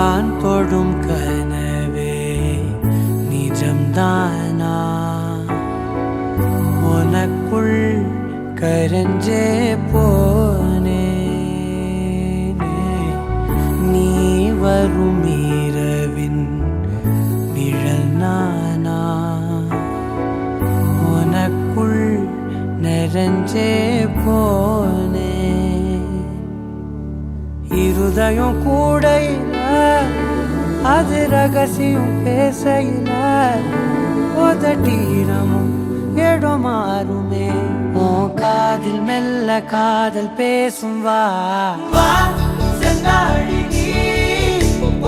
நான் தொடும் கனவே நிஜம்தானா உனக்குள் கரஞ்சே போனே நீ வரும் இரவின் நிழல் நானா உனக்குள் நிறைஞ்சே போனே இருதயம் கூடையில அது ரகசியம் பேசையில உதட்டீரமும் இடம் மாறுமே உன் காதில் மெல்ல காதல் பேசும் வா வா செந்தாழி நீ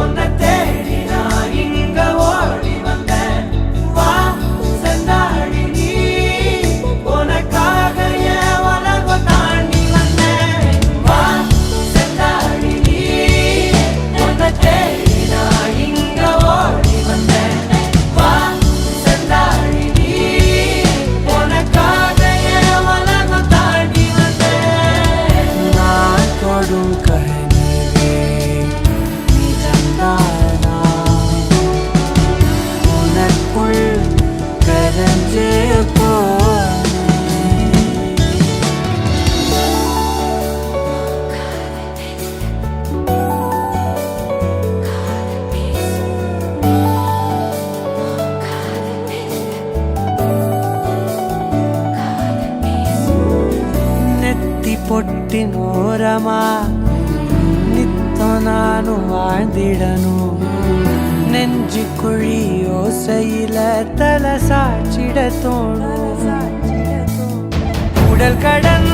உன்னை தேடி நான் இங்க ஓடி வந்தேன் வா செந்தாழி நீ உனக்காக என் உலகம் தாண்டி வந்தேன் வா செந்தாழி நீ உன்னை தேடி நான் இங்க ஓடி வந்தேன் வா செந்தாழி நீ உனக்காக என் உலகம் தாண்டி வந்தேன் நான் தொடும் கனவே நிஜம்தானா உனக்குள் கரஞ்சே போனே ನೆತ್ತಿ ಪೊಟ್ಟಿನೋರಮಾ ನಿತ್ತ ನಾನು வாழ்ந்திடನು நெஞ்சு குழி ஓசையில தலை சாச்சிட தோணும் உடல் கடன்